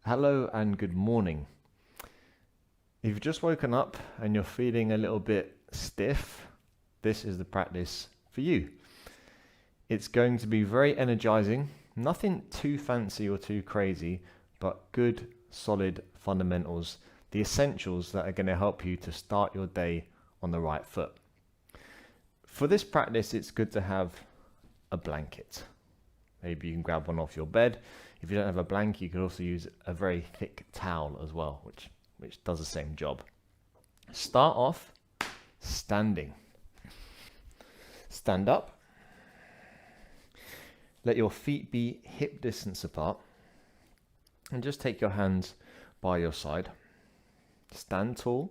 Hello and good morning. If you've just woken up and you're feeling a little bit stiff, this is the practice for you. It's going to be very energizing, nothing too fancy or too crazy, but good, solid fundamentals, the essentials that are going to help you to start your day on the right foot. For this practice, it's good to have a blanket. Maybe you can grab one off your bed. If you don't have a blanket, you could also use a very thick towel as well, which does the same job. Start off standing. Stand up. Let your feet be hip distance apart. And just take your hands by your side. Stand tall.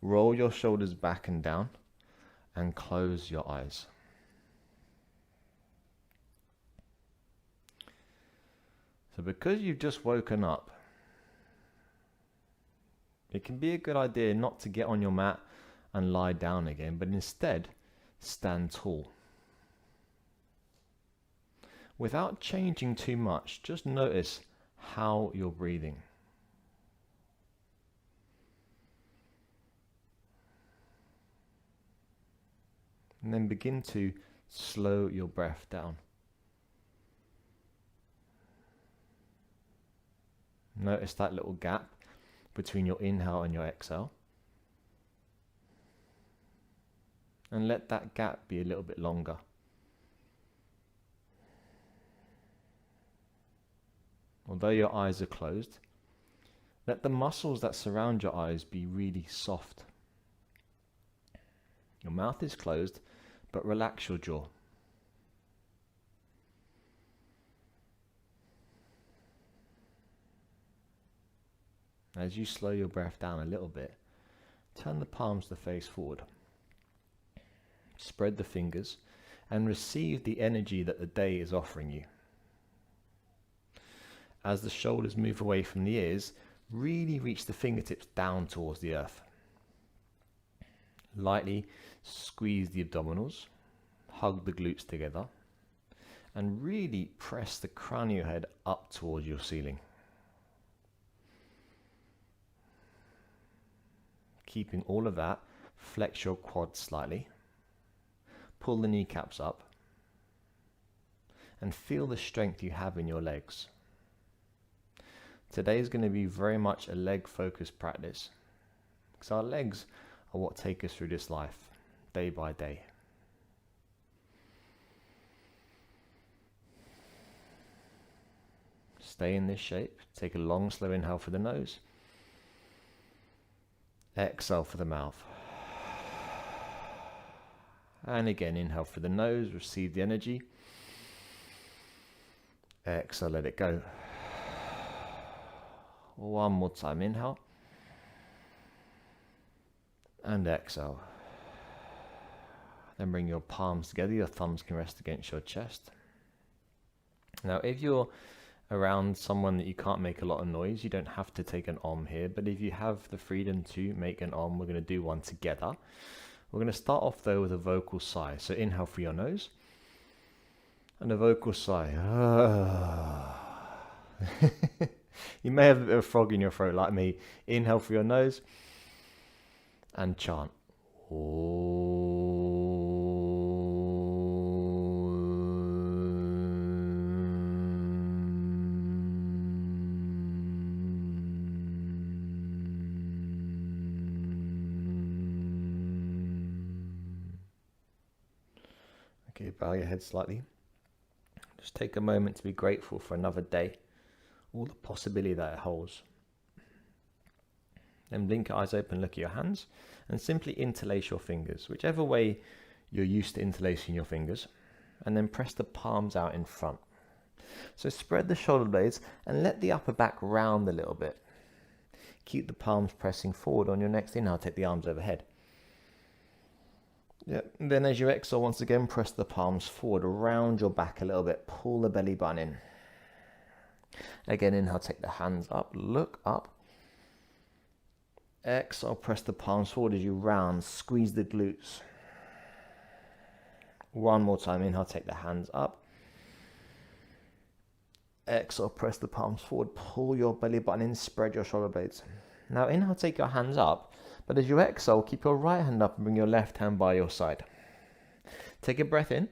Roll your shoulders back and down. And close your eyes. So because you've just woken up, it can be a good idea not to get on your mat and lie down again, but instead stand tall. Without changing too much, just notice how you're breathing. And then begin to slow your breath down. Notice that little gap between your inhale and your exhale. And let that gap be a little bit longer. Although your eyes are closed, let the muscles that surround your eyes be really soft. Your mouth is closed, but relax your jaw. As you slow your breath down a little bit, turn the palms to face forward. Spread the fingers and receive the energy that the day is offering you. As the shoulders move away from the ears, really reach the fingertips down towards the earth. Lightly squeeze the abdominals, hug the glutes together, and really press the crown of your head up towards your ceiling. Keeping all of that, flex your quads slightly, pull the kneecaps up, and feel the strength you have in your legs. Today is going to be very much a leg-focused practice, because our legs are what take us through this life, day by day. Stay in this shape. Take a long, slow inhale for the nose. Exhale for the mouth. And again, inhale for the nose, receive the energy. Exhale, let it go. One more time, inhale. And exhale. Then bring your palms together, your thumbs can rest against your chest. Now, if you're around someone that you can't make a lot of noise, you don't have to take an Om here, but if you have the freedom to make an Om, we're going to do one together. We're going to start off though with a vocal sigh. So inhale through your nose and a vocal sigh. You may have a bit of a frog in your throat like me. Inhale through your nose and chant. Okay, bow your head slightly. Just take a moment to be grateful for another day, all the possibility that it holds. Then blink your eyes open, look at your hands, and simply interlace your fingers, whichever way you're used to interlacing your fingers, and then press the palms out in front. So spread the shoulder blades and let the upper back round a little bit. Keep the palms pressing forward. On your next inhale, take the arms overhead. Yep. And then as you exhale, once again, press the palms forward, around your back a little bit, pull the belly button in. Again, inhale, take the hands up, look up. Exhale, press the palms forward as you round, squeeze the glutes. One more time, inhale, take the hands up. Exhale, press the palms forward, pull your belly button in, spread your shoulder blades. Now inhale, take your hands up, but as you exhale, keep your right hand up and bring your left hand by your side. Take a breath in.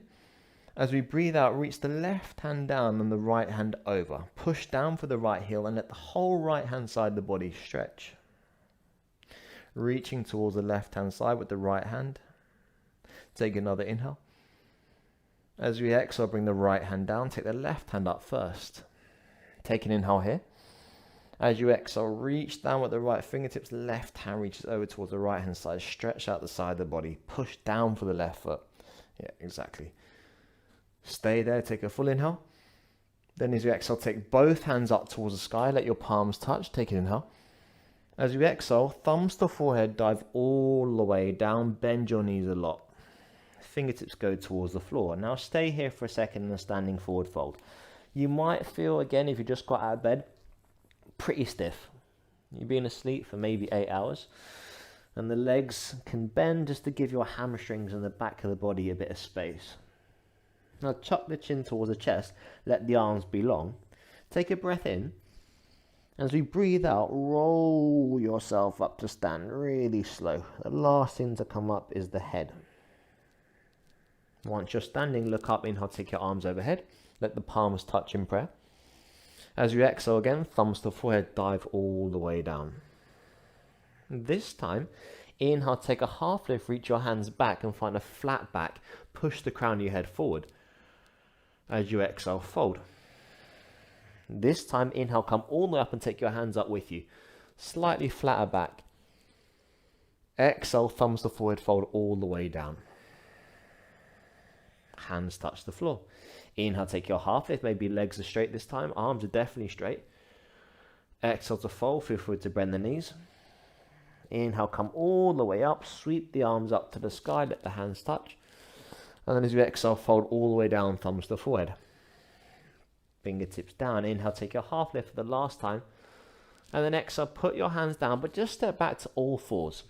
As we breathe out, reach the left hand down and the right hand over. Push down for the right heel and let the whole right hand side of the body stretch. Reaching towards the left hand side with the right hand. Take another inhale. As we exhale, bring the right hand down, take the left hand up first. Take an inhale here. As you exhale, reach down with the right fingertips, left hand reaches over towards the right hand side, stretch out the side of the body, push down for the left foot. Yeah, exactly. Stay there, take a full inhale. Then as you exhale, take both hands up towards the sky, let your palms touch, take an inhale. As you exhale, thumbs to forehead, dive all the way down, bend your knees a lot. Fingertips go towards the floor. Now stay here for a second in a standing forward fold. You might feel, again, if you just got out of bed, pretty stiff. You've been asleep for maybe 8 hours. And the legs can bend just to give your hamstrings and the back of the body a bit of space. Now chuck the chin towards the chest, let the arms be long. Take a breath in. As we breathe out, roll yourself up to stand really slow. The last thing to come up is the head. Once you're standing, look up, inhale, take your arms overhead. Let the palms touch in prayer. As you exhale again, thumbs to forehead, dive all the way down. This time, inhale, take a half lift, reach your hands back and find a flat back. Push the crown of your head forward. As you exhale, fold. This time, inhale, come all the way up and take your hands up with you. Slightly flatter back. Exhale, thumbs to forehead, fold all the way down. Hands touch the floor. Inhale, take your half lift, maybe legs are straight this time, arms are definitely straight. Exhale to fold, feel free to bend the knees. Inhale, come all the way up, sweep the arms up to the sky, let the hands touch. And then as you exhale, fold all the way down, thumbs to forehead. Fingertips down, inhale, take your half lift for the last time. And then exhale, put your hands down, but just step back to all fours.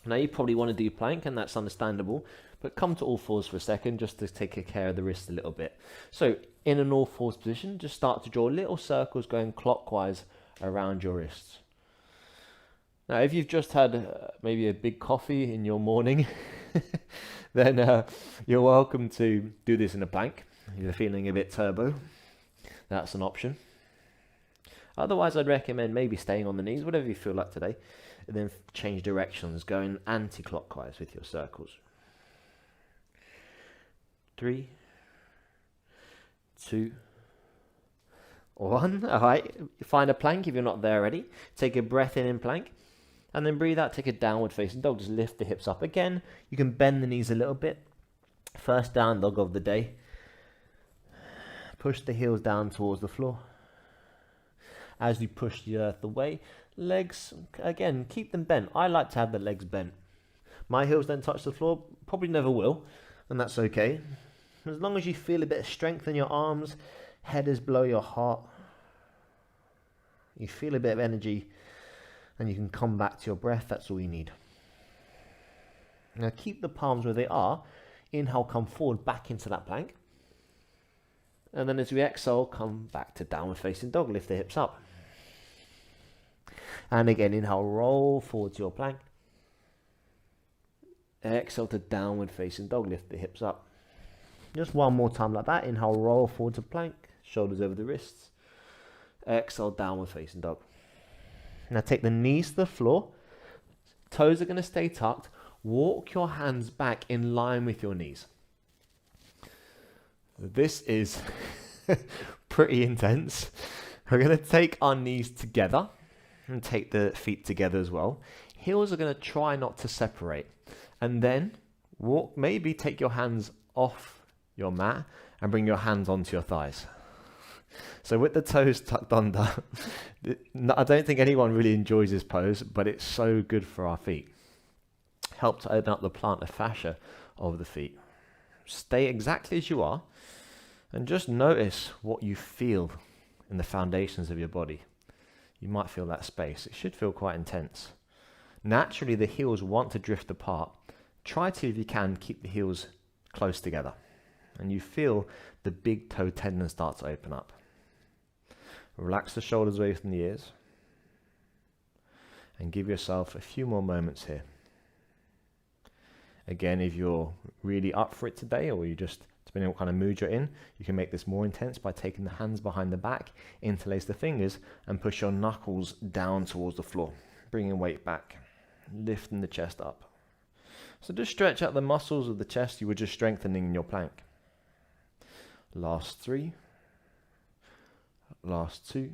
Now you probably want to do plank, and that's understandable, but come to all fours for a second just to take care of the wrist a little bit. So in an all fours position, just start to draw little circles going clockwise around your wrists. Now if you've just had maybe a big coffee in your morning, then you're welcome to do this in a plank. If you're feeling a bit turbo, that's an option. Otherwise, I'd recommend maybe staying on the knees, whatever you feel like today, and then change directions, going anti-clockwise with your circles. 3, 2, 1. All right, find a plank if you're not there already. Take a breath in plank, and then breathe out, take a downward facing dog. Just lift the hips up again. You can bend the knees a little bit. First down dog of the day. Push the heels down towards the floor. As you push the earth away, legs, again, keep them bent. I like to have the legs bent. My heels don't touch the floor, probably never will, and that's okay. As long as you feel a bit of strength in your arms, head is below your heart, you feel a bit of energy, and you can come back to your breath, that's all you need. Now keep the palms where they are. Inhale, come forward back into that plank. And then as we exhale, come back to downward facing dog, lift the hips up. And again, inhale, roll forward to your plank. Exhale to downward facing dog, lift the hips up. Just one more time like that. Inhale, roll forward to plank, shoulders over the wrists. Exhale, downward facing dog. Now take the knees to the floor. Toes are going to stay tucked. Walk your hands back in line with your knees. This is pretty intense. We're going to take our knees together and take the feet together as well. Heels are going to try not to separate. And then walk, maybe take your hands off your mat and bring your hands onto your thighs. So with the toes tucked under, I don't think anyone really enjoys this pose, but it's so good for our feet. Help to open up the plantar fascia of the feet. Stay exactly as you are and just notice what you feel in the foundations of your body. You might feel that space. It should feel quite intense. Naturally, the heels want to drift apart. Try to, if you can, keep the heels close together. And you feel the big toe tendon start to open up. Relax the shoulders away from the ears. And give yourself a few more moments here. Again, if you're really up for it today, or you just, depending on what kind of mood you're in, you can make this more intense by taking the hands behind the back, interlace the fingers, and push your knuckles down towards the floor. Bringing weight back, lifting the chest up. So just stretch out the muscles of the chest you were just strengthening in your plank. Last 3. Last 2.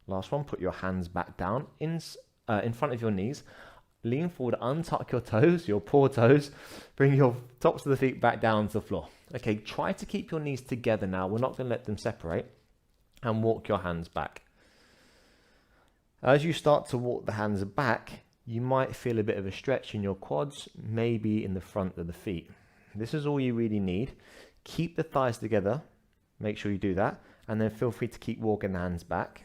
Last one, put your hands back down in front of your knees. Lean forward, untuck your toes, your poor toes. Bring your tops of the feet back down to the floor. Okay, try to keep your knees together now. We're not going to let them separate. And walk your hands back. As you start to walk the hands back, you might feel a bit of a stretch in your quads, maybe in the front of the feet. This is all you really need. Keep the thighs together. Make sure you do that. And then feel free to keep walking the hands back.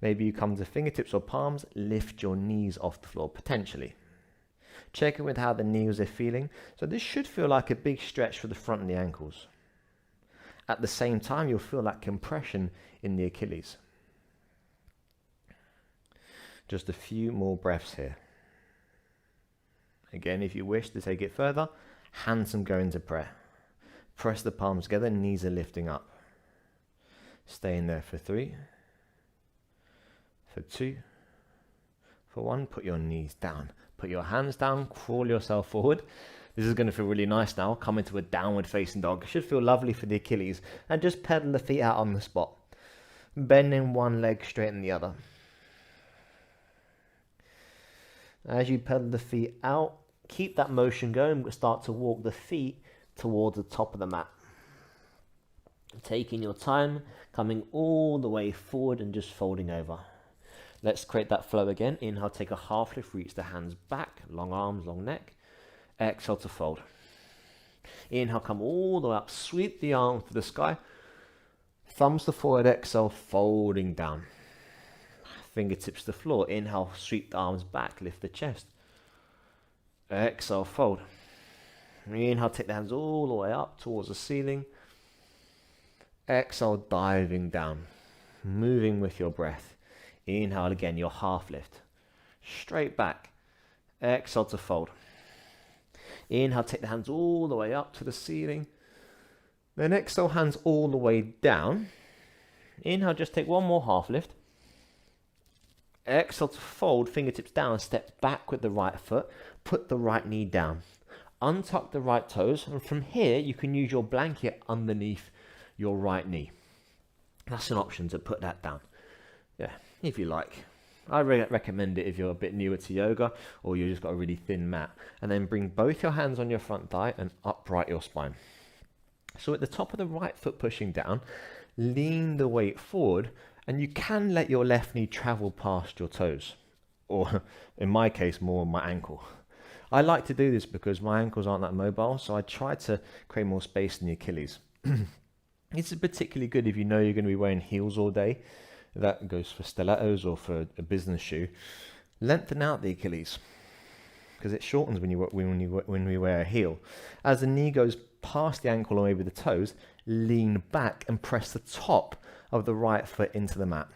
Maybe you come to fingertips or palms, lift your knees off the floor, potentially. Check in with how the knees are feeling. So this should feel like a big stretch for the front and the ankles. At the same time, you'll feel that compression in the Achilles. Just a few more breaths here. Again, if you wish to take it further, hands can go into prayer. Press the palms together, knees are lifting up. Stay in there for 3. For 2, for 1, put your knees down. Put your hands down, crawl yourself forward. This is going to feel really nice now. Come into a downward facing dog. It should feel lovely for the Achilles. And just pedal the feet out on the spot. Bending one leg, straighten the other. As you pedal the feet out, keep that motion going, but start to walk the feet towards the top of the mat. Taking your time, coming all the way forward and just folding over. Let's create that flow again. Inhale, take a half lift, reach the hands back, long arms, long neck. Exhale to fold. Inhale, come all the way up, sweep the arms to the sky. Thumbs to forward, exhale, folding down. Fingertips to the floor. Inhale, sweep the arms back, lift the chest. Exhale, fold. Inhale, take the hands all the way up towards the ceiling. Exhale, diving down, moving with your breath. Inhale again, your half lift. Straight back. Exhale to fold. Inhale, take the hands all the way up to the ceiling. Then exhale, hands all the way down. Inhale, just take one more half lift. Exhale to fold, fingertips down, step back with the right foot. Put the right knee down. Untuck the right toes. And from here, you can use your blanket underneath your right knee. That's an option to put that down. Yeah, if you like. I recommend it if you're a bit newer to yoga or you've just got a really thin mat. And then bring both your hands on your front thigh and upright your spine. So at the top of the right foot pushing down, lean the weight forward, and you can let your left knee travel past your toes. Or in my case, more my ankle. I like to do this because my ankles aren't that mobile, so I try to create more space in the Achilles. This is particularly good if you know you're going to be wearing heels all day. That goes for stilettos or for a business shoe. Lengthen out the Achilles because it shortens when we wear a heel. As the knee goes past the ankle or maybe the toes, lean back and press the top of the right foot into the mat.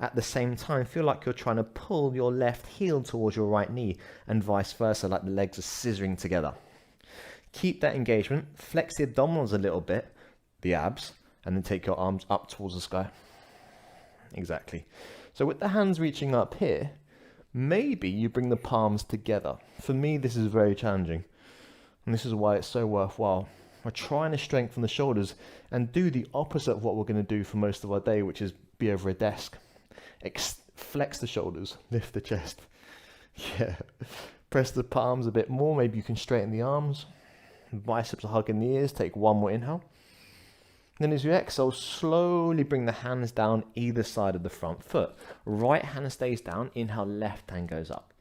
At the same time, feel like you're trying to pull your left heel towards your right knee and vice versa, like the legs are scissoring together. Keep that engagement. Flex the abdominals a little bit, the abs, and then take your arms up towards the sky. Exactly. So with the hands reaching up here, maybe you bring the palms together. For me, this is very challenging. And this is why it's so worthwhile. We're trying to strengthen the shoulders and do the opposite of what we're going to do for most of our day, which is be over a desk. Flex the shoulders, lift the chest. Yeah. Press the palms a bit more. Maybe you can straighten the arms. Biceps are hugging the ears. Take one more inhale. Then as you exhale, slowly bring the hands down either side of the front foot. Right hand stays down. Inhale, left hand goes up.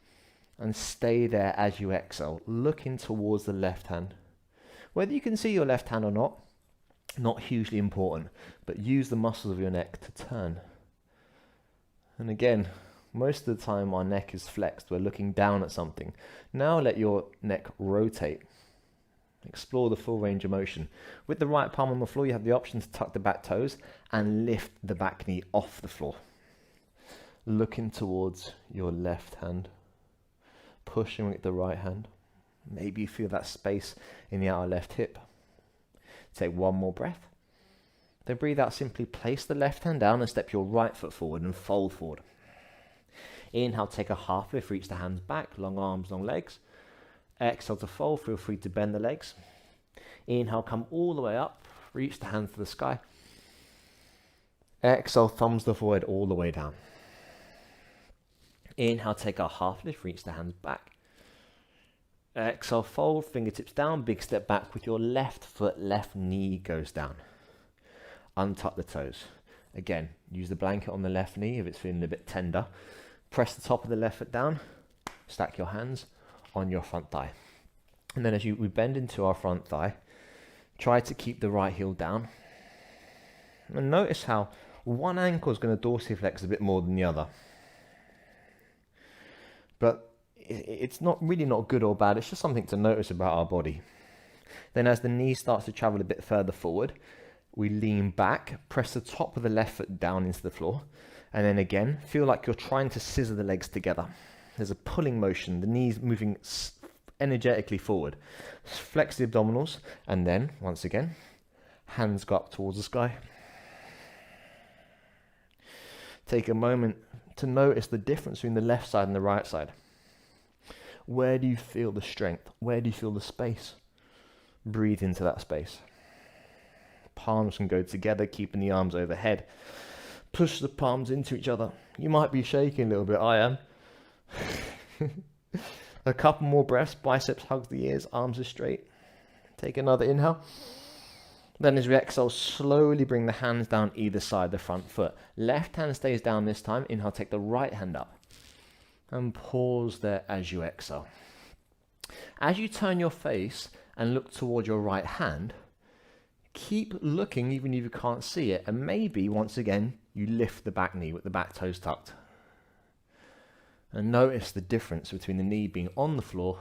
And stay there as you exhale, looking towards the left hand. Whether you can see your left hand or not hugely important, but use the muscles of your neck to turn. And again, most of the time our neck is flexed. We're looking down at something. Now let your neck rotate. Explore the full range of motion. With the right palm on the floor, you have the option to tuck the back toes and lift the back knee off the floor. Looking towards your left hand, pushing with the right hand. Maybe you feel that space in the outer left hip. Take one more breath. Then breathe out, simply place the left hand down and step your right foot forward and fold forward. Inhale, take a half lift, reach the hands back, long arms, long legs. Exhale to fold, feel free to bend the legs. Inhale, come all the way up, reach the hands to the sky. Exhale, thumbs to the forehead all the way down. Inhale, take a half lift, reach the hands back. Exhale, fold, fingertips down, big step back with your left foot, left knee goes down. Untuck the toes. Again, use the blanket on the left knee if it's feeling a bit tender. Press the top of the left foot down, stack your hands on your front thigh. And then as we bend into our front thigh, try to keep the right heel down. And notice how one ankle is going to dorsiflex a bit more than the other. But it's not good or bad, it's just something to notice about our body. Then as the knee starts to travel a bit further forward, we lean back, press the top of the left foot down into the floor, and then again, feel like you're trying to scissor the legs together. There's a pulling motion, the knees moving energetically forward. Flex the abdominals, and then, once again, hands go up towards the sky. Take a moment to notice the difference between the left side and the right side. Where do you feel the strength? Where do you feel the space? Breathe into that space. Palms can go together, keeping the arms overhead. Push the palms into each other. You might be shaking a little bit, I am. A couple more breaths, biceps hug the ears, arms are straight. Take another inhale. Then as we exhale, slowly bring the hands down either side the front foot. Left hand stays down this time. Inhale, take the right hand up. And pause there as you exhale. As you turn your face and look toward your right hand, keep looking even if you can't see it. And maybe, once again, you lift the back knee with the back toes tucked. And notice the difference between the knee being on the floor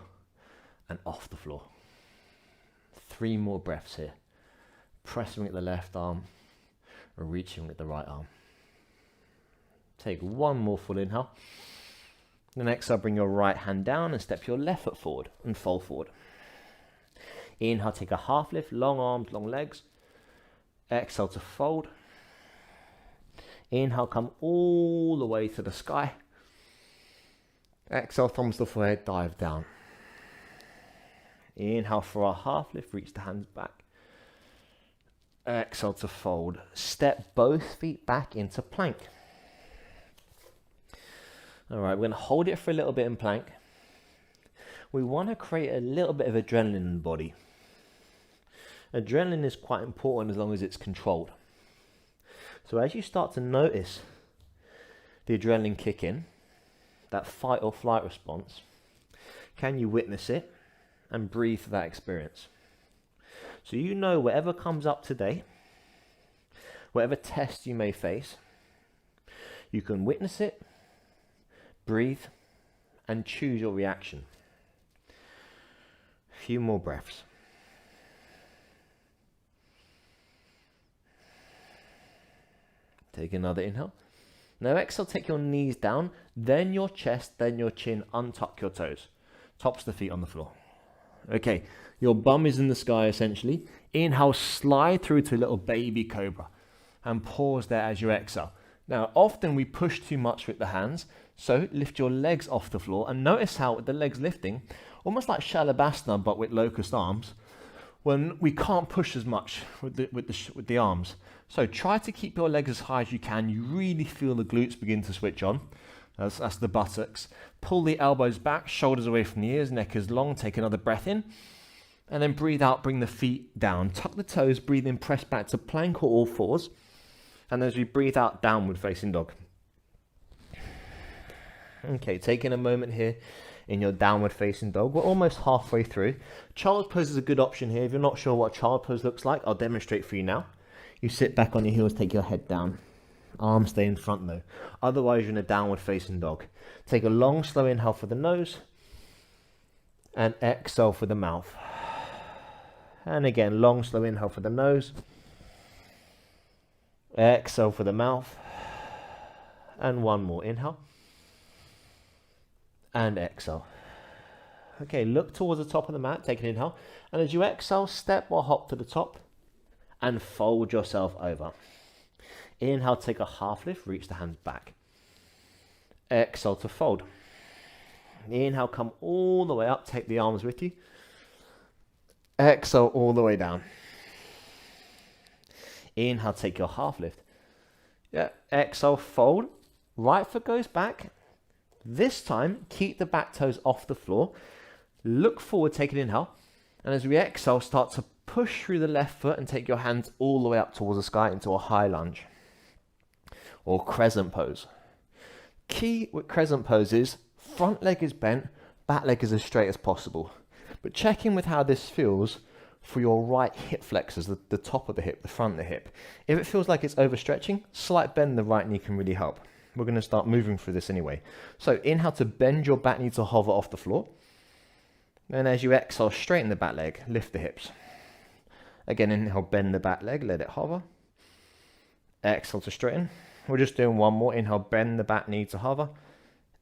and off the floor. 3 more breaths here. Pressing with the left arm, reaching with the right arm. Take one more full inhale. Then exhale, bring your right hand down and step your left foot forward and fold forward. Inhale, take a half lift, long arms, long legs. Exhale to fold. Inhale, come all the way to the sky. Exhale, thumbs to forehead, dive down. Inhale for a half lift, reach the hands back. Exhale to fold. Step both feet back into plank. All right, we're going to hold it for a little bit in plank. We want to create a little bit of adrenaline in the body. Adrenaline is quite important as long as it's controlled. So as you start to notice the adrenaline kick in, that fight or flight response, can you witness it and breathe for that experience? So you know whatever comes up today, whatever test you may face, you can witness it, breathe, and choose your reaction. A few more breaths. Take another inhale. Now exhale, take your knees down, then your chest, then your chin, untuck your toes. Tops of the feet on the floor. Okay, your bum is in the sky essentially. Inhale, slide through to a little baby cobra and pause there as you exhale. Now, often we push too much with the hands, so lift your legs off the floor and notice how with the legs lifting, almost like Shalabhasana but with locust arms, when we can't push as much with the arms. So try to keep your legs as high as you can. You really feel the glutes begin to switch on. That's the buttocks. Pull the elbows back, shoulders away from the ears, neck is long. Take another breath in. And then breathe out, bring the feet down. Tuck the toes, breathe in, press back to plank or all fours. And as we breathe out, downward facing dog. Okay, taking a moment here in your downward facing dog. We're almost halfway through. Child's pose is a good option here. If you're not sure what child pose looks like, I'll demonstrate for you now. You sit back on your heels, take your head down. Arms stay in front though. Otherwise, you're in a downward facing dog. Take a long, slow inhale for the nose and exhale for the mouth. And again, long, slow inhale for the nose. Exhale for the mouth. And one more, inhale. And exhale. Okay, look towards the top of the mat, take an inhale. And as you exhale, step or hop to the top and fold yourself over. Inhale, take a half lift, reach the hands back. Exhale to fold. Inhale, come all the way up, take the arms with you. Exhale all the way down. Inhale, take your half lift. Yeah, exhale, fold. Right foot goes back. This time, keep the back toes off the floor. Look forward, take an inhale. And as we exhale, start to push through the left foot and take your hands all the way up towards the sky into a high lunge or crescent pose. Key with crescent pose is front leg is bent, back leg is as straight as possible. But check in with how this feels for your right hip flexors, the top of the hip, the front of the hip. If it feels like it's overstretching, slight bend in the right knee can really help. We're going to start moving through this anyway. So inhale to bend your back knee to hover off the floor. And as you exhale, straighten the back leg, lift the hips. Again, inhale, bend the back leg, let it hover. Exhale to straighten. We're just doing one more. Inhale, bend the back knee to hover.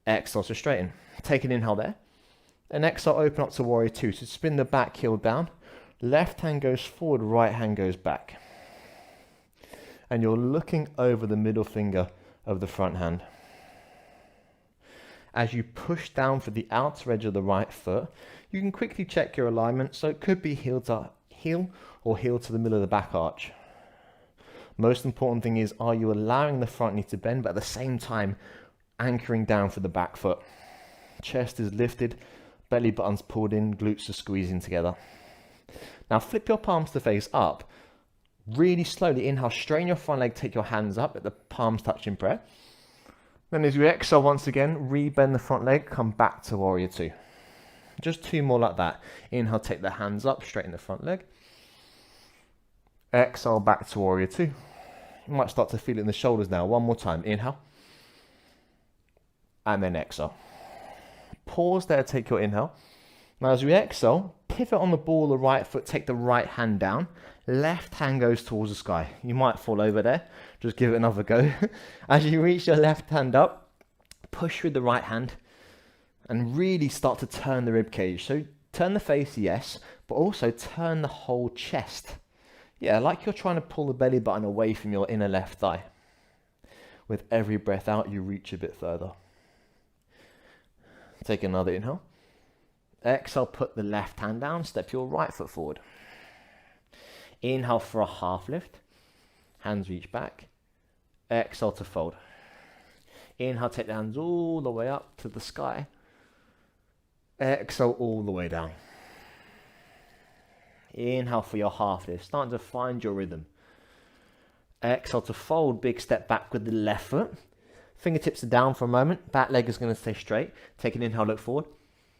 Exhale to straighten. Take an inhale there. And exhale, open up to warrior two. So spin the back heel down. Left hand goes forward, right hand goes back. And you're looking over the middle finger of the front hand. As you push down for the outer edge of the right foot, you can quickly check your alignment. So it could be heel to heel or heel to the middle of the back arch. Most important thing is, are you allowing the front knee to bend, but at the same time anchoring down for the back foot? Chest is lifted, belly button's pulled in, glutes are squeezing together. Now flip your palms to face up. Really slowly inhale, straighten your front leg, take your hands up, let the palms touch in prayer. Then as you exhale once again, re-bend the front leg, come back to warrior two. Just two more like that. Inhale, take the hands up, straighten the front leg. Exhale, back to warrior two. You might start to feel it in the shoulders now. One more time, inhale. And then exhale. Pause there, take your inhale. Now as we exhale, pivot on the ball of the right foot, take the right hand down. Left hand goes towards the sky. You might fall over there. Just give it another go. As you reach your left hand up, push with the right hand and really start to turn the rib cage. So turn the face, yes, but also turn the whole chest. Yeah, like you're trying to pull the belly button away from your inner left thigh. With every breath out, you reach a bit further. Take another inhale. Exhale, put the left hand down, step your right foot forward. Inhale for a half lift. Hands reach back. Exhale to fold. Inhale, take the hands all the way up to the sky. Exhale all the way down. Inhale for your half lift. Starting to find your rhythm. Exhale to fold. Big step back with the left foot. Fingertips are down for a moment. Back leg is going to stay straight. Take an inhale, look forward.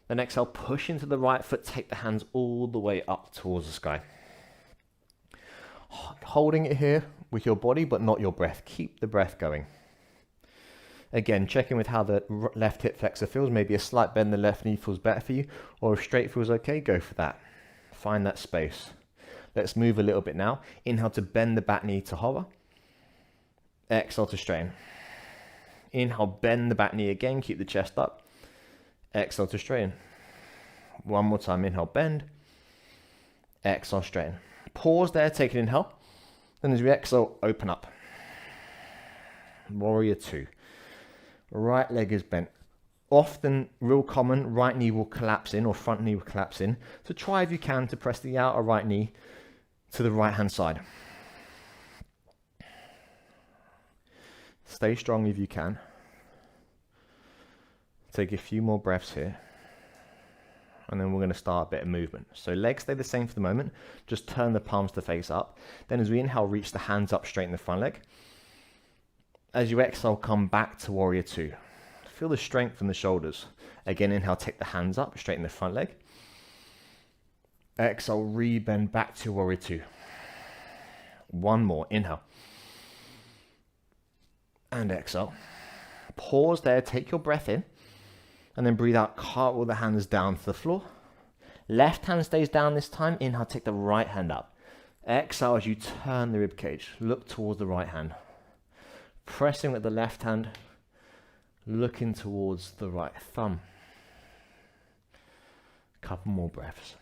Then exhale, push into the right foot. Take the hands all the way up towards the sky. Holding it here with your body, but not your breath. Keep the breath going. Again, checking with how the left hip flexor feels. Maybe a slight bend in the left knee feels better for you, or if straight feels okay, go for that. Find that space. Let's move a little bit now. Inhale to bend the back knee to hover. Exhale to straighten. Inhale, bend the back knee again. Keep the chest up. Exhale to straighten. One more time. Inhale, bend. Exhale, straighten. Pause there, take an inhale. Then as we exhale, open up. Warrior two. Right leg is bent. Often, real common, right knee will collapse in or front knee will collapse in. So try if you can to press the outer right knee to the right hand side. Stay strong if you can. Take a few more breaths here. And then we're going to start a bit of movement. So legs stay the same for the moment. Just turn the palms to face up. Then as we inhale, reach the hands up, straighten the front leg. As you exhale, come back to warrior two. Feel the strength from the shoulders. Again, inhale, take the hands up, straighten the front leg. Exhale, re-bend back to warrior two. One more, inhale. And exhale. Pause there, take your breath in. And then breathe out, cartwheel the hands down to the floor. Left hand stays down this time. Inhale, take the right hand up. Exhale as you turn the rib cage. Look towards the right hand. Pressing with the left hand, looking towards the right thumb. Couple more breaths.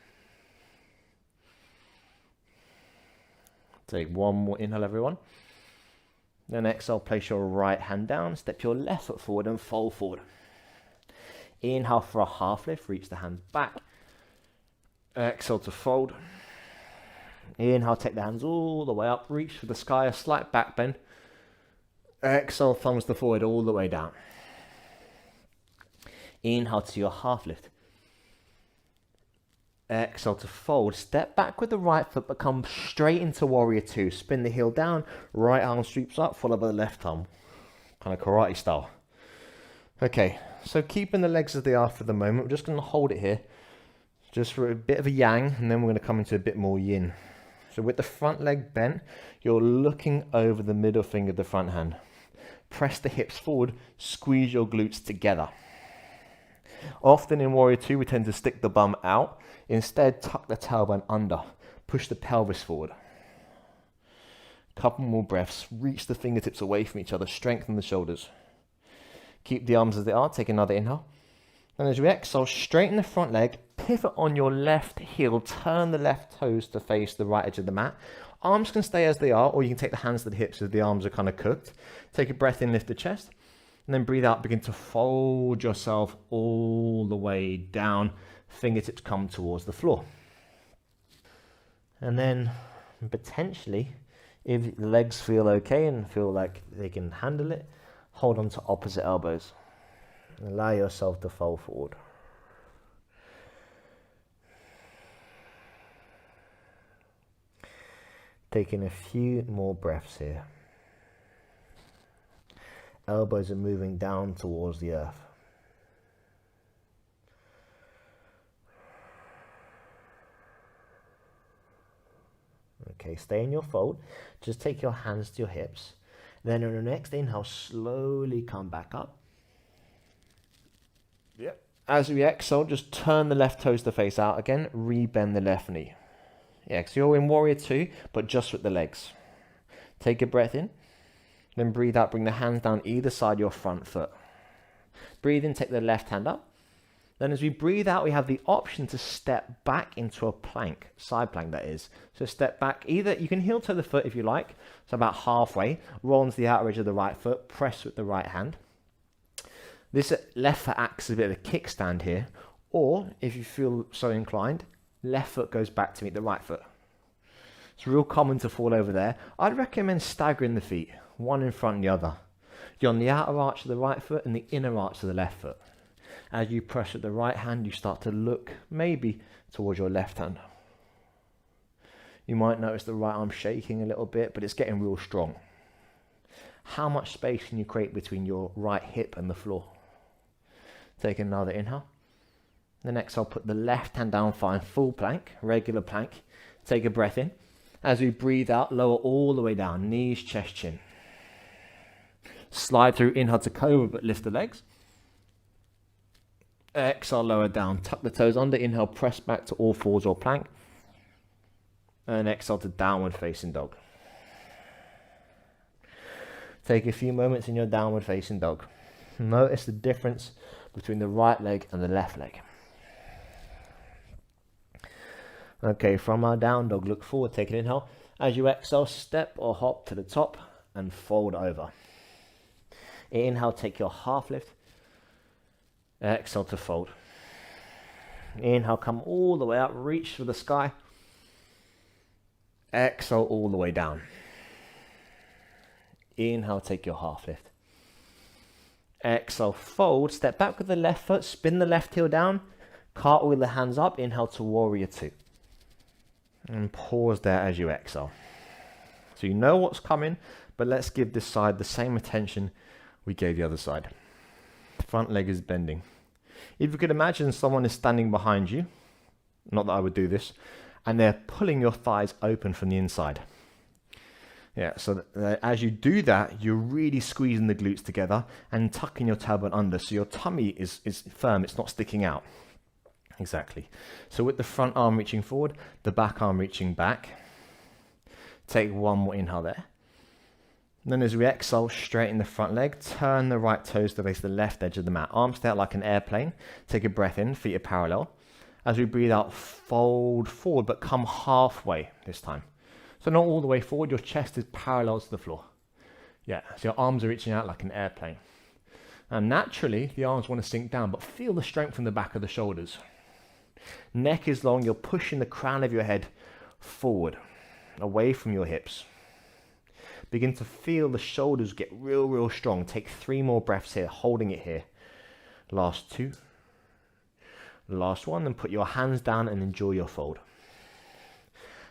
Take one more inhale, everyone. Then exhale, place your right hand down, step your left foot forward and fold forward. Inhale for a half lift, reach the hands back. Exhale to fold. Inhale, take the hands all the way up, reach for the sky, a slight back bend. Exhale, thumbs to forward all the way down. Inhale to your half lift. Exhale to fold. Step back with the right foot, but come straight into warrior two. Spin the heel down, right arm sweeps up, followed by the left arm. Kind of karate style. Okay, so keeping the legs as they are for the moment, we're just going to hold it here. Just for a bit of a yang, and then we're going to come into a bit more yin. So with the front leg bent, you're looking over the middle finger of the front hand. Press the hips forward, squeeze your glutes together. Often in warrior two, we tend to stick the bum out. Instead, tuck the tailbone under. Push the pelvis forward. Couple more breaths. Reach the fingertips away from each other. Strengthen the shoulders. Keep the arms as they are. Take another inhale. And as you exhale, straighten the front leg. Pivot on your left heel. Turn the left toes to face the right edge of the mat. Arms can stay as they are, or you can take the hands to the hips as the arms are kind of cooked. Take a breath in, lift the chest. And then breathe out, begin to fold yourself all the way down. Fingertips come towards the floor. And then potentially, if the legs feel okay and feel like they can handle it, hold on to opposite elbows. Allow yourself to fold forward. Taking a few more breaths here. Elbows are moving down towards the earth. Okay, stay in your fold. Just take your hands to your hips. Then on the next inhale, slowly come back up. Yep. As we exhale, just turn the left toes to face out again. Rebend the left knee. Yeah, so you're in warrior two, but just with the legs. Take a breath in. Then breathe out, bring the hands down either side of your front foot. Breathe in, take the left hand up. Then as we breathe out, we have the option to step back into a plank, side plank that is. So step back, either you can heel toe the foot if you like, so about halfway, roll onto the outer edge of the right foot, press with the right hand. This left foot acts as a bit of a kickstand here, or if you feel so inclined, left foot goes back to meet the right foot. It's real common to fall over there. I'd recommend staggering the feet, one in front of the other. You're on the outer arch of the right foot and the inner arch of the left foot. As you press with the right hand, you start to look maybe towards your left hand. You might notice the right arm shaking a little bit, but it's getting real strong. How much space can you create between your right hip and the floor? Take another inhale. Then exhale, put the left hand down, find full plank, regular plank. Take a breath in. As we breathe out, lower all the way down, knees, chest, chin. Slide through, inhale to Cobra, but lift the legs. Exhale, lower down, tuck the toes under, inhale, press back to all fours or plank. And exhale to downward facing dog. Take a few moments in your downward facing dog. Notice the difference between the right leg and the left leg. Okay, from our down dog, look forward, take an inhale. As you exhale, step or hop to the top and fold over. Inhale, take your half lift. Exhale to fold. Inhale, come all the way up, reach for the sky. Exhale all the way down. Inhale, take your half lift. Exhale, fold, step back with the left foot, spin the left heel down, cartwheel the hands up, inhale to warrior two. And pause there as you exhale. So you know what's coming, but let's give this side the same attention we gave the other side. Front leg is bending. If you could imagine someone is standing behind you, not that I would do this, and they're pulling your thighs open from the inside. Yeah, so as you do that, you're really squeezing the glutes together and tucking your tailbone under, so your tummy is firm, it's not sticking out. Exactly. So with the front arm reaching forward, the back arm reaching back. Take one more inhale there. And then as we exhale, straighten the front leg, turn the right toes to face the left edge of the mat. Arms stay out like an airplane. Take a breath in, feet are parallel. As we breathe out, fold forward, but come halfway this time. So not all the way forward, your chest is parallel to the floor. Yeah, so your arms are reaching out like an airplane. And naturally, the arms want to sink down, but feel the strength from the back of the shoulders. Neck is long, you're pushing the crown of your head forward, away from your hips. Begin to feel the shoulders get real strong. Take 3 more breaths here, holding it here. Last 2. Last 1, then put your hands down and enjoy your fold.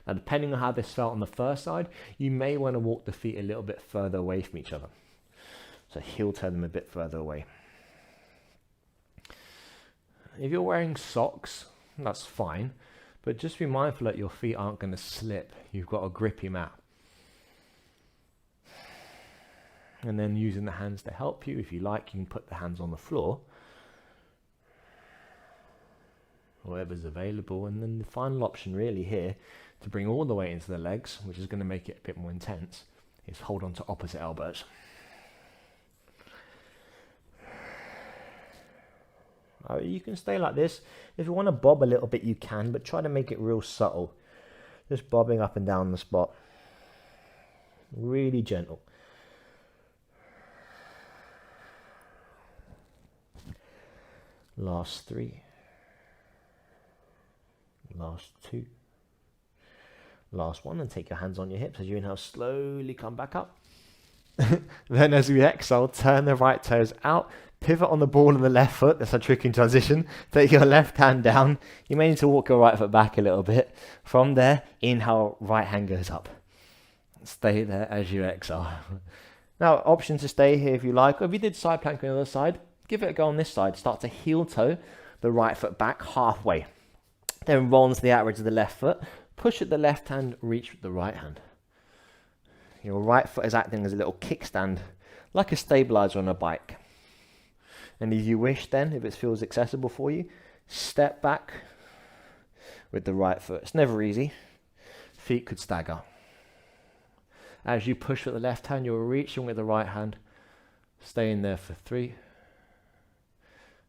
Now, depending on how this felt on the first side, you may want to walk the feet a little bit further away from each other. So heel turn them a bit further away. If you're wearing socks, that's fine, but just be mindful that your feet aren't going to slip. You've got a grippy mat. And then using the hands to help you, if you like, you can put the hands on the floor. Whatever's available. And then the final option really here, to bring all the weight into the legs, which is going to make it a bit more intense, is hold on to opposite elbows. You can stay like this. If you want to bob a little bit, you can, but try to make it real subtle. Just bobbing up and down the spot. Really gentle. Last 3. Last 2. Last 1, and take your hands on your hips as you inhale, slowly come back up. Then as we exhale, turn the right toes out, pivot on the ball of the left foot. That's a tricky transition. Take your left hand down. You may need to walk your right foot back a little bit. From there, inhale, right hand goes up. Stay there as you exhale. Now, option to stay here if you like, or if you did side plank on the other side, give it a go on this side. Start to heel toe the right foot back halfway. Then roll into the outer edge of the left foot. Push at the left hand, reach with the right hand. Your right foot is acting as a little kickstand, like a stabilizer on a bike. And if you wish then, if it feels accessible for you, step back with the right foot. It's never easy. Feet could stagger. As you push with the left hand, you're reaching with the right hand. Stay in there for 3,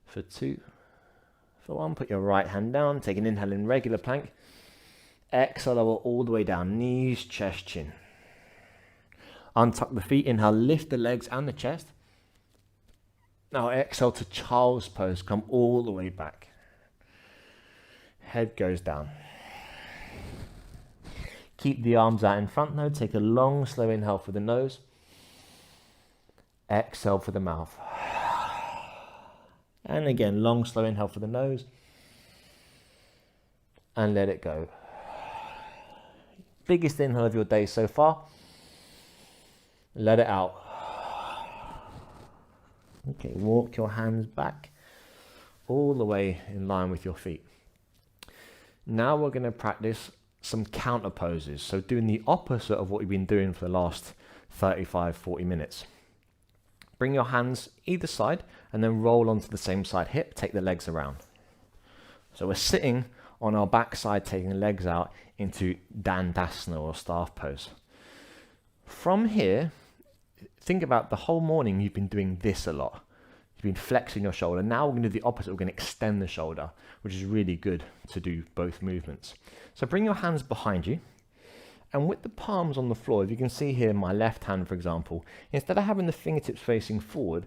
for 2, for 1. Put your right hand down. Take an inhale in regular plank. Exhale, lower all the way down. Knees, chest, chin. Untuck the feet. Inhale, lift the legs and the chest. Now exhale to child's pose. Come all the way back. Head goes down. Keep the arms out in front now. Take a long, slow inhale for the nose. Exhale for the mouth. And again, long, slow inhale for the nose. And let it go. Biggest inhale of your day so far. Let it out. Okay, walk your hands back all the way in line with your feet. Now we're going to practice some counter poses. So doing the opposite of what we've been doing for the last 35-40 minutes. Bring your hands either side and then roll onto the same side hip. Take the legs around. So we're sitting on our back side, taking the legs out into Dandasana or staff pose. From here, think about the whole morning you've been doing this a lot. You've been flexing your shoulder. Now we're going to do the opposite. We're going to extend the shoulder, which is really good to do both movements. So bring your hands behind you. And with the palms on the floor, if you can see here my left hand, for example, instead of having the fingertips facing forward,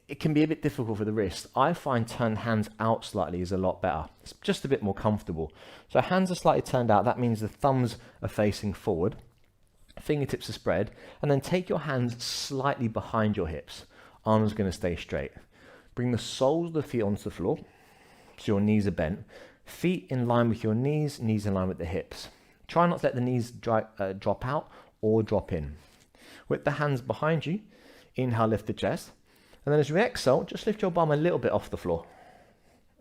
it can be a bit difficult for the wrist. I find turn hands out slightly is a lot better. It's just a bit more comfortable. So hands are slightly turned out. That means the thumbs are facing forward. Fingertips are spread. And then take your hands slightly behind your hips. Arms are going to stay straight. Bring the soles of the feet onto the floor. So your knees are bent. Feet in line with your knees in line with the hips. Try not to let the knees drop out or drop in. With the hands behind you, inhale, lift the chest. And then as you exhale, just lift your bum a little bit off the floor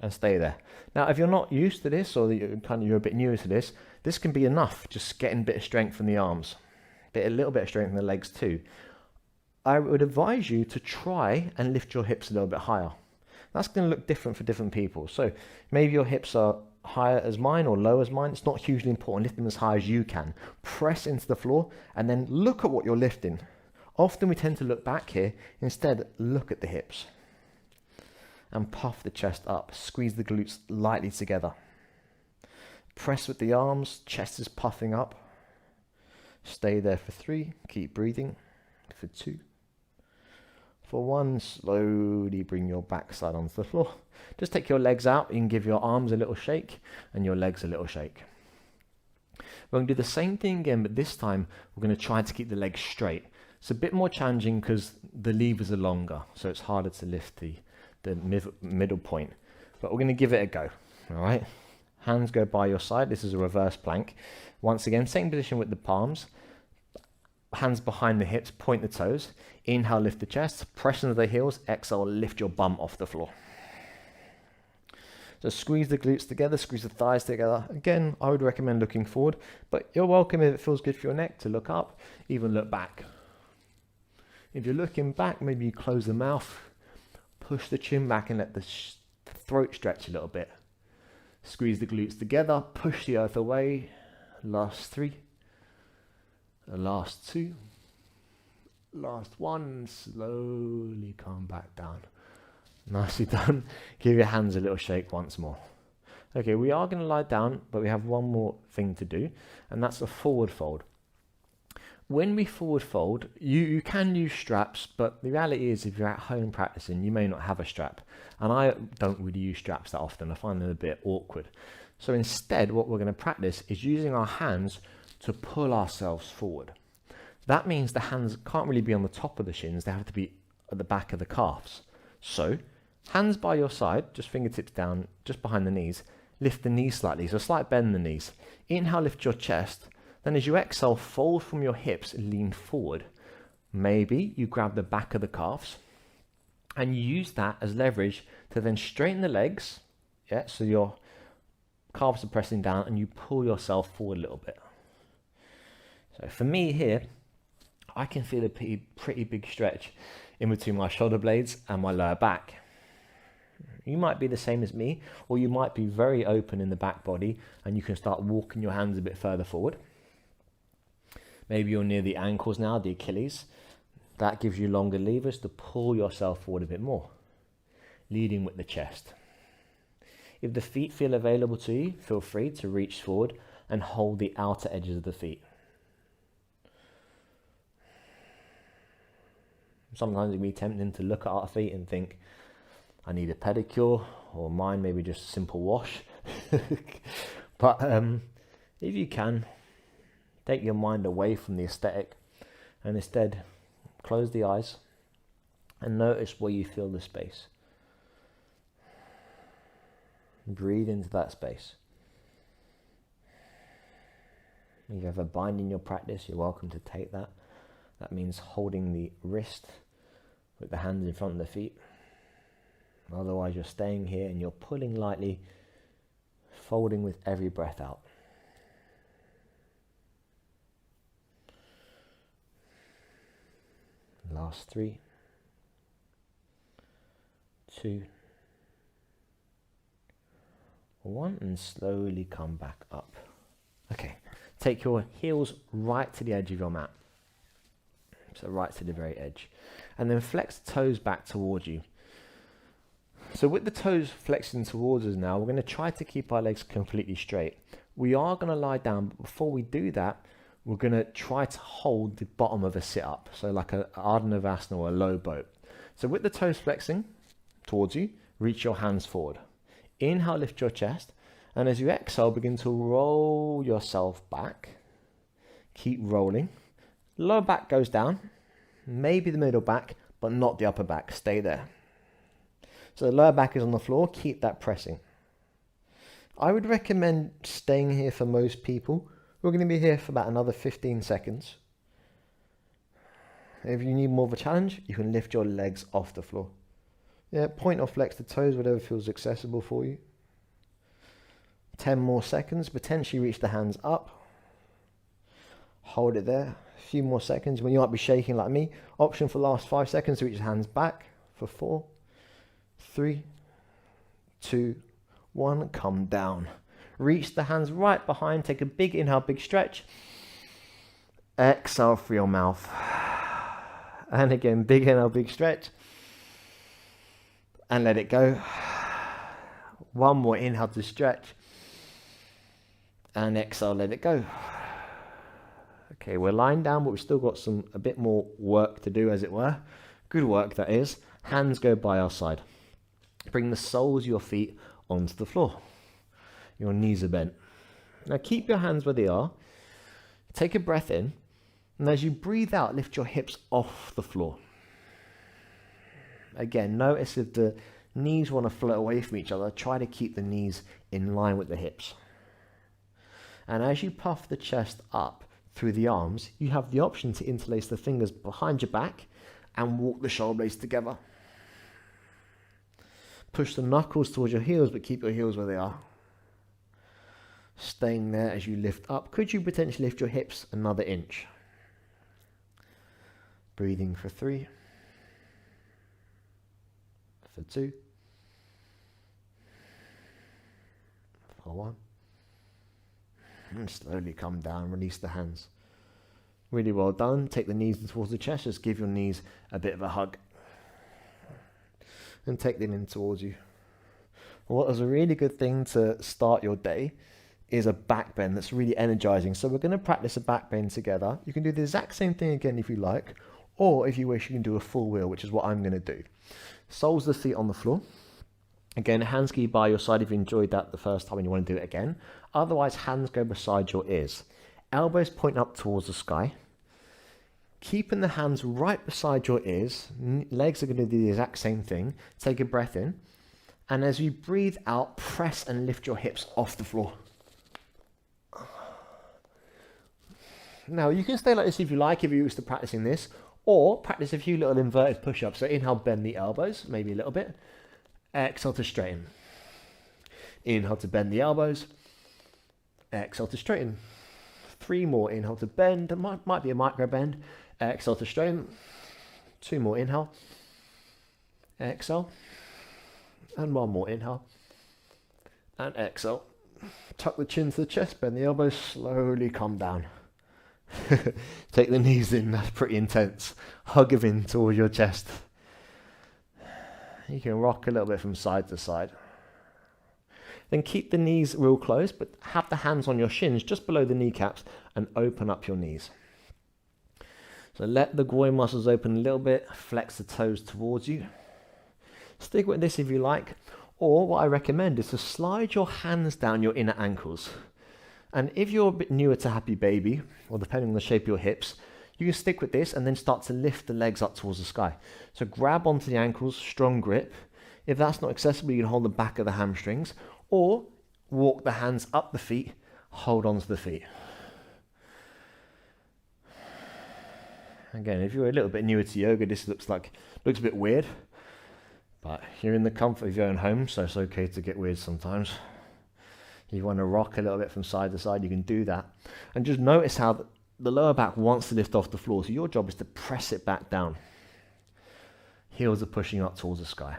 and stay there. Now, if you're not used to this or you're a bit newer to this, this can be enough, just getting a bit of strength from the arms, a little bit of strength in the legs too. I would advise you to try and lift your hips a little bit higher. That's going to look different for different people. So maybe your hips are higher as mine or low as mine. It's not hugely important. Lift them as high as you can. Press into the floor and then look at what you're lifting. Often we tend to look back here. Instead, look at the hips and puff the chest up. Squeeze the glutes lightly together. Press with the arms. Chest is puffing up. Stay there for 3. Keep breathing. For 2. For 1, slowly bring your backside onto the floor. Just take your legs out. You can give your arms a little shake and your legs a little shake. We're going to do the same thing again, but this time we're going to try to keep the legs straight. It's a bit more challenging because the levers are longer, so it's harder to lift the middle point. But we're going to give it a go. All right. Hands go by your side. This is a reverse plank. Once again, same position with the palms. Hands behind the hips, point the toes. Inhale, lift the chest, press into the heels. Exhale, lift your bum off the floor. So squeeze the glutes together, squeeze the thighs together. Again, I would recommend looking forward, but you're welcome if it feels good for your neck to look up, even look back. If you're looking back, maybe you close the mouth, push the chin back and let the throat stretch a little bit. Squeeze the glutes together, push the earth away. Last 3. The last 2. Last 1. Slowly come back down. Nicely done. Give your hands a little shake once more. Okay, we are going to lie down, but we have one more thing to do, and that's a forward fold. When we forward fold, you can use straps, but the reality is if you're at home practicing, you may not have a strap. And I don't really use straps that often. I find them a bit awkward. So instead, what we're going to practice is using our hands to pull ourselves forward. That means the hands can't really be on the top of the shins. They have to be at the back of the calves. So hands by your side, just fingertips down, just behind the knees. Lift the knees slightly, so slight bend in the knees. Inhale, lift your chest. Then as you exhale, fold from your hips, lean forward. Maybe you grab the back of the calves and you use that as leverage to then straighten the legs. Yeah, so your calves are pressing down and you pull yourself forward a little bit. So for me here, I can feel a pretty big stretch in between my shoulder blades and my lower back. You might be the same as me, or you might be very open in the back body and you can start walking your hands a bit further forward. Maybe you're near the ankles now, the Achilles. That gives you longer levers to pull yourself forward a bit more, leading with the chest. If the feet feel available to you, feel free to reach forward and hold the outer edges of the feet. Sometimes it can be tempting to look at our feet and think, I need a pedicure, or mine maybe just a simple wash. But if you can, take your mind away from the aesthetic and instead close the eyes and notice where you feel the space. Breathe into that space. If you have a bind in your practice, you're welcome to take that. That means holding the wrist with the hands in front of the feet. Otherwise, you're staying here and you're pulling lightly, folding with every breath out. Last 3, 2, 1, and slowly come back up. Okay, take your heels right to the edge of your mat. So right to the very edge. And then flex the toes back towards you. So with the toes flexing towards us now, we're going to try to keep our legs completely straight. We are going to lie down, but before we do that, we're going to try to hold the bottom of a sit-up. So like a Dandasana or a low boat. So with the toes flexing towards you, reach your hands forward. Inhale, lift your chest. And as you exhale, begin to roll yourself back. Keep rolling. Lower back goes down. Maybe the middle back, but not the upper back. Stay there. So the lower back is on the floor. Keep that pressing. I would recommend staying here for most people. We're going to be here for about another 15 seconds. If you need more of a challenge, you can lift your legs off the floor. Yeah, point or flex the toes, whatever feels accessible for you. 10 more seconds. Potentially reach the hands up. Hold it there. A few more seconds. When you might be shaking like me, option for the last 5 seconds to reach the hands back for 4, 3, 2, 1, come down. Reach the hands right behind, take a big inhale, big stretch. Exhale through your mouth. And again, big inhale, big stretch. And let it go. One more inhale to stretch. And exhale, let it go. Okay, we're lying down, but we've still got a bit more work to do, as it were. Good work, that is. Hands go by our side. Bring the soles of your feet onto the floor. Your knees are bent. Now keep your hands where they are. Take a breath in. And as you breathe out, lift your hips off the floor. Again, notice if the knees want to float away from each other, try to keep the knees in line with the hips. And as you puff the chest up through the arms, you have the option to interlace the fingers behind your back and walk the shoulder blades together. Push the knuckles towards your heels, but keep your heels where they are. Staying there as you lift up. Could you potentially lift your hips another inch? Breathing for 3, for 2, for 1. And slowly come down, release the hands. Really well done. Take the knees towards the chest, just give your knees a bit of a hug. And take them in towards you. What is a really good thing to start your day is a back bend that's really energizing. So we're going to practice a back bend together. You can do the exact same thing again if you like, or if you wish, you can do a full wheel, which is what I'm going to do. Soles of the feet on the floor. Again, hands can be by your side if you enjoyed that the first time and you want to do it again. Otherwise, hands go beside your ears. Elbows point up towards the sky. Keeping the hands right beside your ears. Legs are going to do the exact same thing. Take a breath in. And as you breathe out, press and lift your hips off the floor. Now, you can stay like this if you like, if you're used to practicing this, or practice a few little inverted push-ups. So inhale, bend the elbows, maybe a little bit. Exhale to straighten. Inhale to bend the elbows. Exhale to straighten. 3 more. Inhale to bend. It might be a micro bend. Exhale to straighten. 2 more. Inhale. Exhale. And 1 more. Inhale. And exhale. Tuck the chin to the chest. Bend the elbows. Slowly come down. Take the knees in. That's pretty intense. Hug them in towards your chest. You can rock a little bit from side to side. Then keep the knees real close, but have the hands on your shins just below the kneecaps and open up your knees. So let the groin muscles open a little bit, flex the toes towards you. Stick with this if you like, or what I recommend is to slide your hands down your inner ankles. And if you're a bit newer to Happy Baby, or depending on the shape of your hips, you can stick with this and then start to lift the legs up towards the sky. So grab onto the ankles, strong grip. If that's not accessible, you can hold the back of the hamstrings, or walk the hands up the feet, hold onto the feet. Again, if you're a little bit newer to yoga, this looks a bit weird, but you're in the comfort of your own home, so it's okay to get weird sometimes. If you want to rock a little bit from side to side, you can do that. And just notice how the lower back wants to lift off the floor, so your job is to press it back down. Heels are pushing up towards the sky.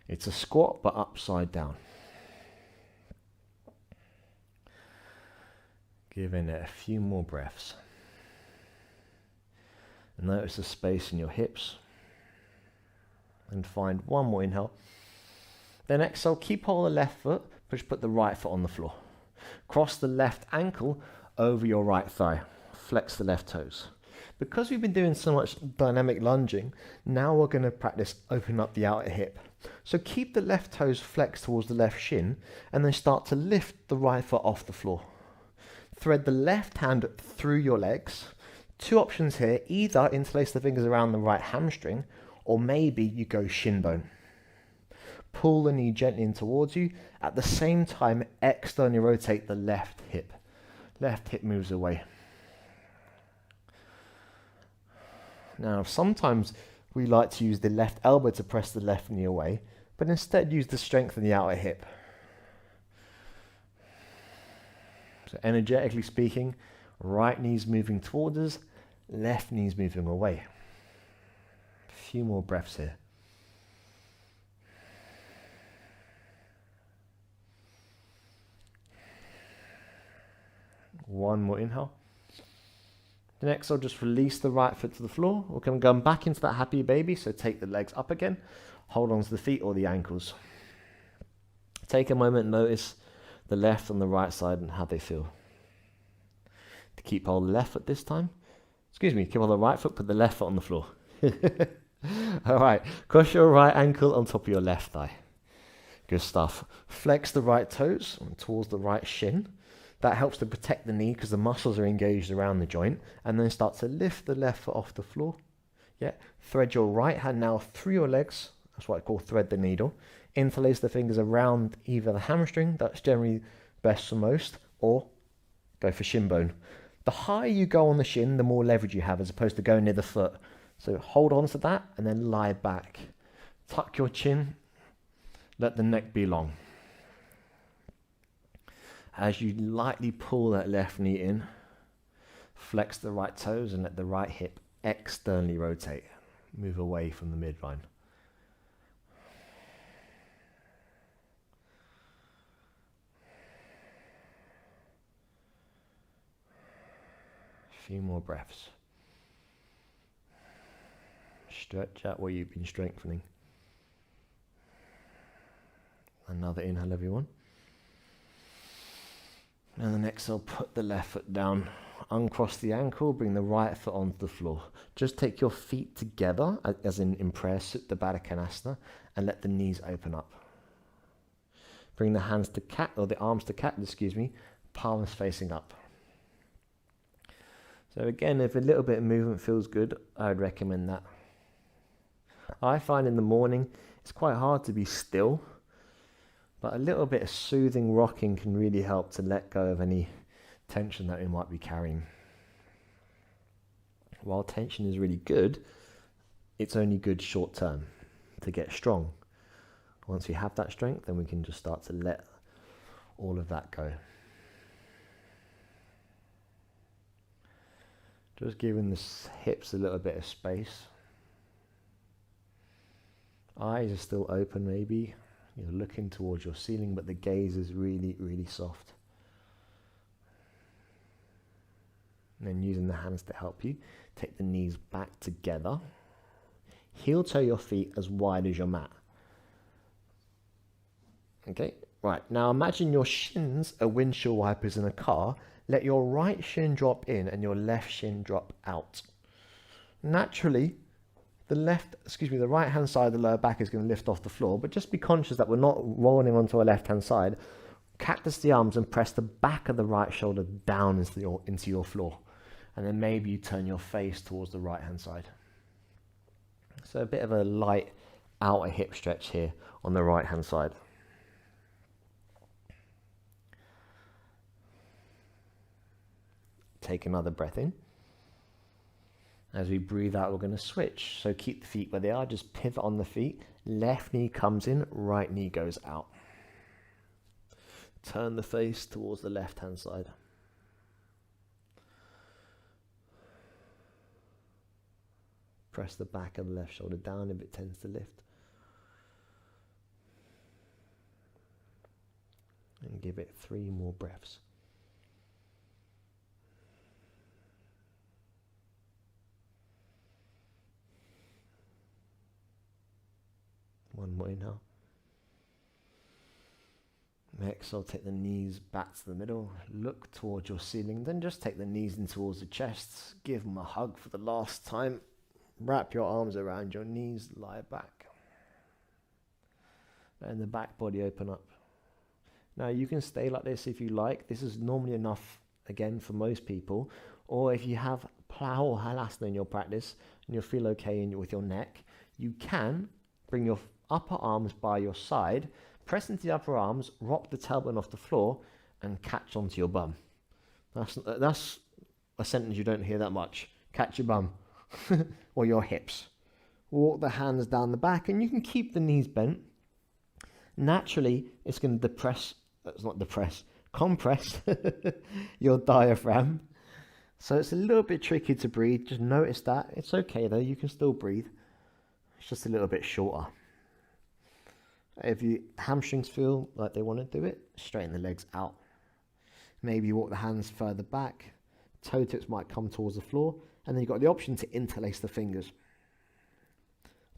It's a squat, but upside down. Giving it a few more breaths. And notice the space in your hips. And find 1 more inhale. Then exhale, keep hold of the left foot, push put the right foot on the floor. Cross the left ankle over your right thigh. Flex the left toes. Because we've been doing so much dynamic lunging, now we're going to practice opening up the outer hip. So keep the left toes flexed towards the left shin, and then start to lift the right foot off the floor. Thread the left hand through your legs. 2 options here, either interlace the fingers around the right hamstring, or maybe you go shin bone. Pull the knee gently in towards you. At the same time, externally rotate the left hip. Left hip moves away. Now, sometimes we like to use the left elbow to press the left knee away, but instead use the strength in the outer hip. So energetically speaking, right knee's moving towards us, left knee's moving away. A few more breaths here. One more inhale. The next, I'll just release the right foot to the floor. We're going to go back into that happy baby. So take the legs up again. Hold on to the feet or the ankles. Take a moment and notice the left and the right side and how they feel. To keep hold of the left foot this time. Excuse me, keep hold of the right foot, put the left foot on the floor. All right, cross your right ankle on top of your left thigh. Good stuff. Flex the right toes towards the right shin. That helps to protect the knee because the muscles are engaged around the joint. And then start to lift the left foot off the floor. Yeah. Thread your right hand now through your legs. That's what I call thread the needle. Interlace the fingers around either the hamstring. That's generally best for most. Or go for shin bone. The higher you go on the shin, the more leverage you have as opposed to going near the foot. So hold on to that and then lie back. Tuck your chin. Let the neck be long. As you lightly pull that left knee in, flex the right toes and let the right hip externally rotate. Move away from the midline. A few more breaths. Stretch out what you've been strengthening. Another inhale, everyone. And the next, I'll put the left foot down, uncross the ankle, bring the right foot onto the floor. Just take your feet together, as in prayer, Supta Baddha Konasana, and let the knees open up. Bring the hands to cat, or the arms to cat, palms facing up. So again, if a little bit of movement feels good, I would recommend that. I find in the morning, it's quite hard to be still. But a little bit of soothing rocking can really help to let go of any tension that we might be carrying. While tension is really good, it's only good short term to get strong. Once we have that strength, then we can just start to let all of that go. Just giving the hips a little bit of space. Eyes are still open maybe. You're looking towards your ceiling, but the gaze is really, really soft. And then using the hands to help you, take the knees back together. Heel toe your feet as wide as your mat. Okay, right. Now imagine your shins are windshield wipers in a car. Let your right shin drop in and your left shin drop out. Naturally, the right hand side of the lower back is going to lift off the floor, but just be conscious that we're not rolling onto our left hand side. Cactus the arms and press the back of the right shoulder down into your floor. And then maybe you turn your face towards the right hand side. So a bit of a light outer hip stretch here on the right hand side. Take another breath in. As we breathe out, we're going to switch. So keep the feet where they are, just pivot on the feet. Left knee comes in, right knee goes out. Turn the face towards the left hand side. Press the back of the left shoulder down if it tends to lift. And give it 3 more breaths. One more inhale. Exhale, take the knees back to the middle. Look towards your ceiling. Then just take the knees in towards the chest. Give them a hug for the last time. Wrap your arms around your knees. Lie back. And the back body open up. Now you can stay like this if you like. This is normally enough, again, for most people. Or if you have plow or halasana in your practice and you feel okay with your neck, you can bring your upper arms by your side, press into the upper arms, rock the tailbone off the floor, and catch onto your bum. That's a sentence you don't hear that much. Catch your bum or your hips. Walk the hands down the back, and you can keep the knees bent. Naturally, it's going to compress your diaphragm. So it's a little bit tricky to breathe. Just notice that. It's okay though, you can still breathe. It's just a little bit shorter. If your hamstrings feel like they want to do it, straighten the legs out. Maybe you walk the hands further back, toe tips might come towards the floor, and then you've got the option to interlace the fingers.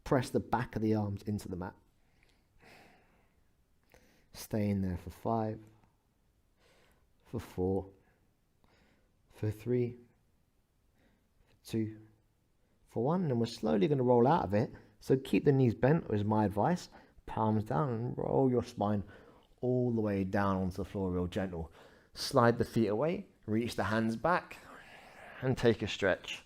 Press the back of the arms into the mat. Stay in there for 5, for 4, for 3, for 2, for 1, and we're slowly going to roll out of it. So keep the knees bent is my advice. Palms down and roll your spine all the way down onto the floor, real gentle. Slide the feet away, reach the hands back, and take a stretch.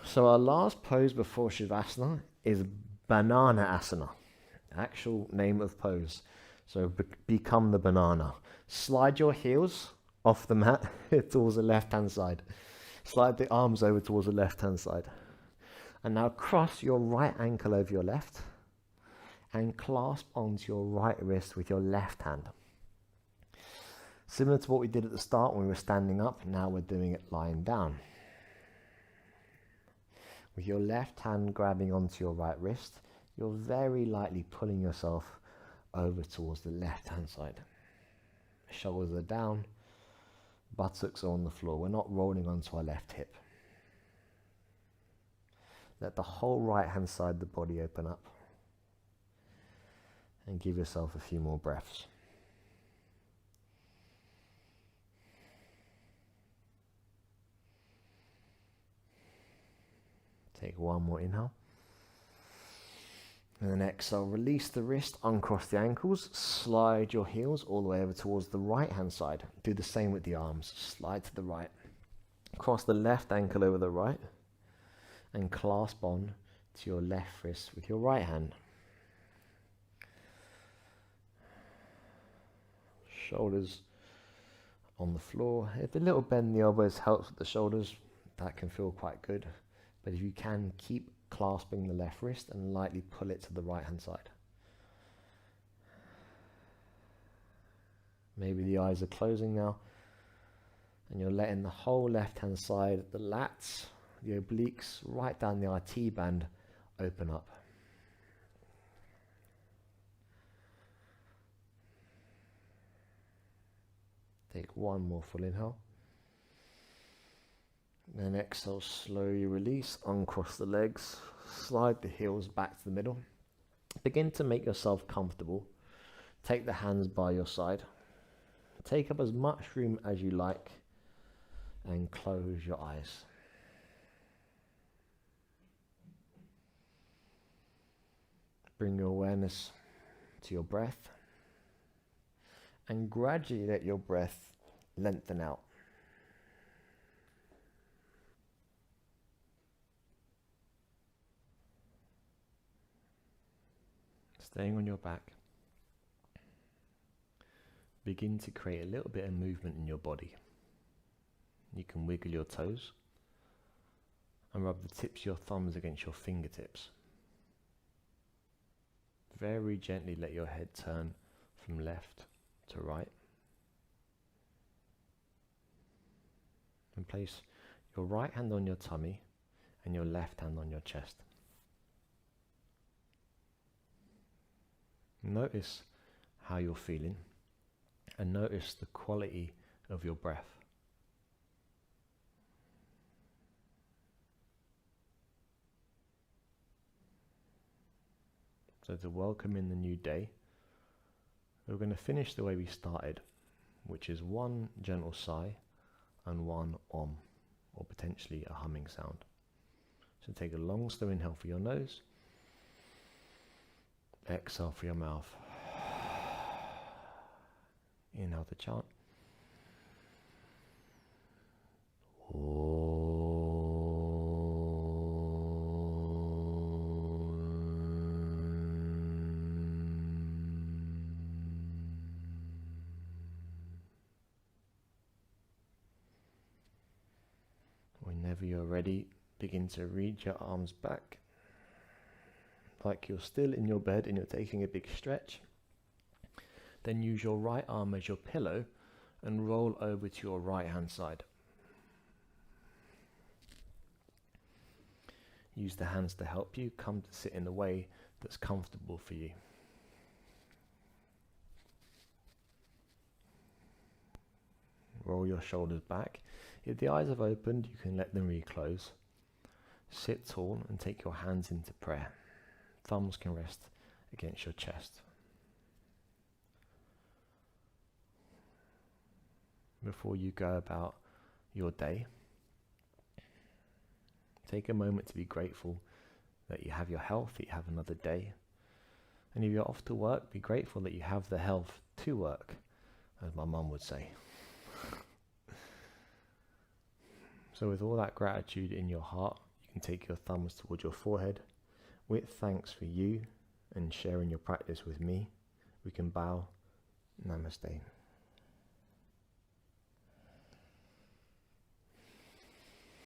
So our last pose before Shavasana is Banana Asana, actual name of pose. So become the banana. Slide your heels off the mat towards the left-hand side. Slide the arms over towards the left-hand side. And now cross your right ankle over your left and clasp onto your right wrist with your left hand. Similar to what we did at the start when we were standing up, now we're doing it lying down. With your left hand grabbing onto your right wrist, you're very lightly pulling yourself over towards the left hand side. Shoulders are down, buttocks are on the floor. We're not rolling onto our left hip. Let the whole right hand side of the body open up. And give yourself a few more breaths. Take one more inhale. And then exhale, release the wrist, uncross the ankles, slide your heels all the way over towards the right hand side. Do the same with the arms, slide to the right. Cross the left ankle over the right and clasp on to your left wrist with your right hand. Shoulders on the floor. If a little bend in the elbows helps with the shoulders, that can feel quite good. But if you can, keep clasping the left wrist and lightly pull it to the right hand side. Maybe the eyes are closing now and you're letting the whole left hand side, the lats, the obliques, right down the IT band open up. Take one more full inhale. Then exhale, slowly release, uncross the legs, slide the heels back to the middle. Begin to make yourself comfortable. Take the hands by your side. Take up as much room as you like and close your eyes. Bring your awareness to your breath and gradually let your breath lengthen out. Staying on your back, begin to create a little bit of movement in your body. You can wiggle your toes and rub the tips of your thumbs against your fingertips. Very gently let your head turn from left to right. And place your right hand on your tummy and your left hand on your chest. Notice how you're feeling and notice the quality of your breath. So to welcome in the new day, we're going to finish the way we started, which is one gentle sigh and one om, or potentially a humming sound. So take a long slow inhale for your nose. Exhale for your mouth. Inhale to chant. Whenever you're ready, begin to reach your arms back like you're still in your bed and you're taking a big stretch. Then use your right arm as your pillow and roll over to your right hand side. Use the hands to help you come to sit in a way that's comfortable for you. Roll your shoulders back. If the eyes have opened, you can let them reclose. Sit tall and take your hands into prayer. Thumbs can rest against your chest. Before you go about your day, take a moment to be grateful that you have your health, that you have another day. And if you're off to work, be grateful that you have the health to work, as my mum would say. So with all that gratitude in your heart, you can take your thumbs towards your forehead. With thanks for you and sharing your practice with me, we can bow. Namaste.